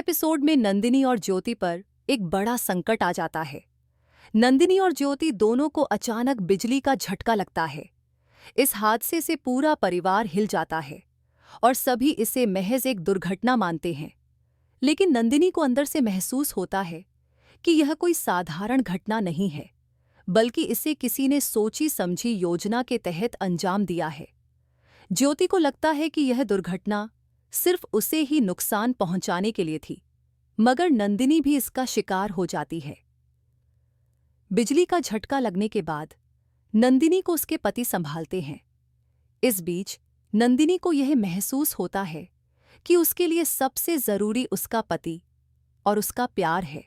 Episode में नंदिनी और ज्योति पर एक बड़ा संकट आ जाता है। नंदिनी और ज्योति दोनों को अचानक बिजली का झटका लगता है। इस हादसे से पूरा परिवार हिल जाता है और सभी इसे महज एक दुर्घटना मानते हैं। लेकिन नंदिनी को अंदर से महसूस होता है कि यह कोई साधारण घटना नहीं है, बल्कि इसे किसी ने सोची समझी योजना के तहत अंजाम दिया है। ज्योति को लगता है कि यह दुर्घटना सिर्फ उसे ही नुकसान पहुंचाने के लिए थी, मगर नंदिनी भी इसका शिकार हो जाती है। बिजली का झटका लगने के बाद नंदिनी को उसके पति संभालते हैं। इस बीच नंदिनी को यह महसूस होता है कि उसके लिए सबसे जरूरी उसका पति और उसका प्यार है।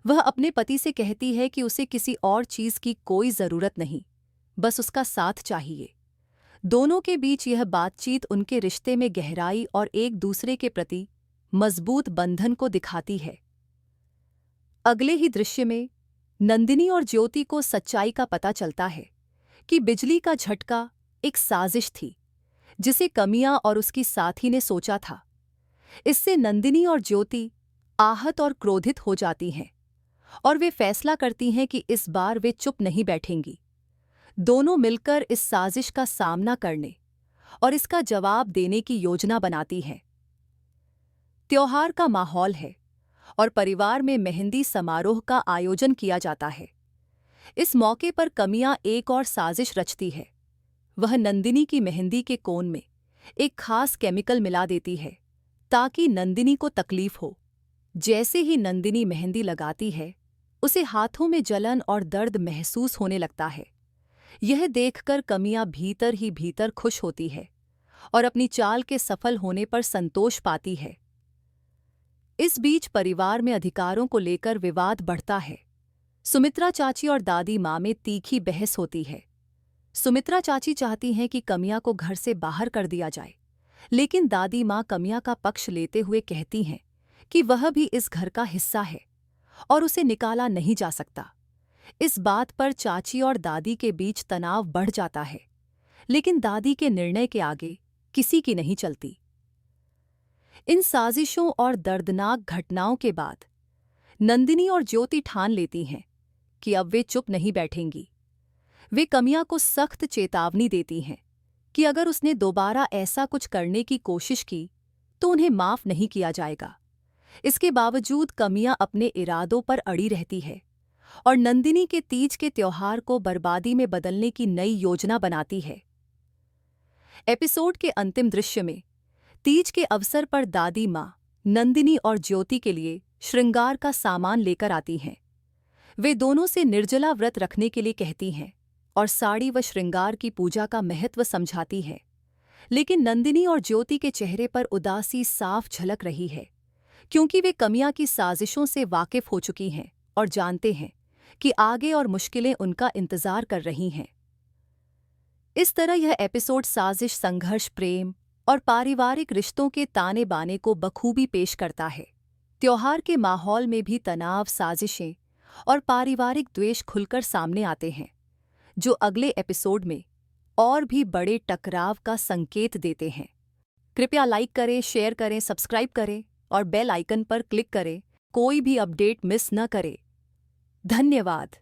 वह अपने पति से कहती है कि उसे किसी और चीज की कोई जरूरत नहीं, बस उसका साथ चाहिए। दोनों के बीच यह बातचीत उनके रिश्ते में गहराई और एक दूसरे के प्रति मजबूत बंधन को दिखाती है। अगले ही दृश्य में नंदिनी और ज्योति को सच्चाई का पता चलता है कि बिजली का झटका एक साजिश थी, जिसे कमिया और उसकी साथी ने सोचा था। इससे नंदिनी और ज्योति आहत और क्रोधित हो जाती हैं और वे फैसला करती हैं कि इस बार वे चुप नहीं बैठेंगी। दोनों मिलकर इस साजिश का सामना करने और इसका जवाब देने की योजना बनाती हैं। त्योहार का माहौल है और परिवार में मेहंदी समारोह का आयोजन किया जाता है। इस मौके पर कमियां एक और साजिश रचती है। वह नंदिनी की मेहंदी के कोन में एक खास केमिकल मिला देती है ताकि नंदिनी को तकलीफ हो। जैसे ही नंदिनी मेहंदी लगाती है, उसे हाथों में जलन और दर्द महसूस होने लगता है। यह देखकर कमियां भीतर ही भीतर खुश होती है और अपनी चाल के सफल होने पर संतोष पाती है। इस बीच परिवार में अधिकारों को लेकर विवाद बढ़ता है। सुमित्रा चाची और दादी माँ में तीखी बहस होती है। सुमित्रा चाची चाहती हैं कि कमियां को घर से बाहर कर दिया जाए, लेकिन दादी माँ कमियां का पक्ष लेते हुए कहती हैं कि वह भी इस घर का हिस्सा है और उसे निकाला नहीं जा सकता। इस बात पर चाची और दादी के बीच तनाव बढ़ जाता है, लेकिन दादी के निर्णय के आगे किसी की नहीं चलती। इन साजिशों और दर्दनाक घटनाओं के बाद नंदिनी और ज्योति ठान लेती हैं कि अब वे चुप नहीं बैठेंगी। वे कमिया को सख्त चेतावनी देती हैं कि अगर उसने दोबारा ऐसा कुछ करने की कोशिश की तो उन्हें माफ नहीं किया जाएगा। इसके बावजूद कमिया अपने इरादों पर अड़ी रहती है और नंदिनी के तीज के त्योहार को बर्बादी में बदलने की नई योजना बनाती है। एपिसोड के अंतिम दृश्य में तीज के अवसर पर दादी माँ नंदिनी और ज्योति के लिए श्रृंगार का सामान लेकर आती हैं। वे दोनों से निर्जला व्रत रखने के लिए कहती हैं और साड़ी व श्रृंगार की पूजा का महत्व समझाती है। लेकिन नंदिनी और ज्योति के चेहरे पर उदासी साफ झलक रही है, क्योंकि वे कमिया की साजिशों से वाकिफ हो चुकी हैं और जानते हैं कि आगे और मुश्किलें उनका इंतजार कर रही हैं। इस तरह यह एपिसोड साजिश, संघर्ष, प्रेम और पारिवारिक रिश्तों के ताने बाने को बखूबी पेश करता है। त्योहार के माहौल में भी तनाव, साजिशें और पारिवारिक द्वेष खुलकर सामने आते हैं, जो अगले एपिसोड में और भी बड़े टकराव का संकेत देते हैं। कृपया लाइक करें, शेयर करें, सब्सक्राइब करें और बेल आइकन पर क्लिक करें, कोई भी अपडेट मिस न करें। धन्यवाद।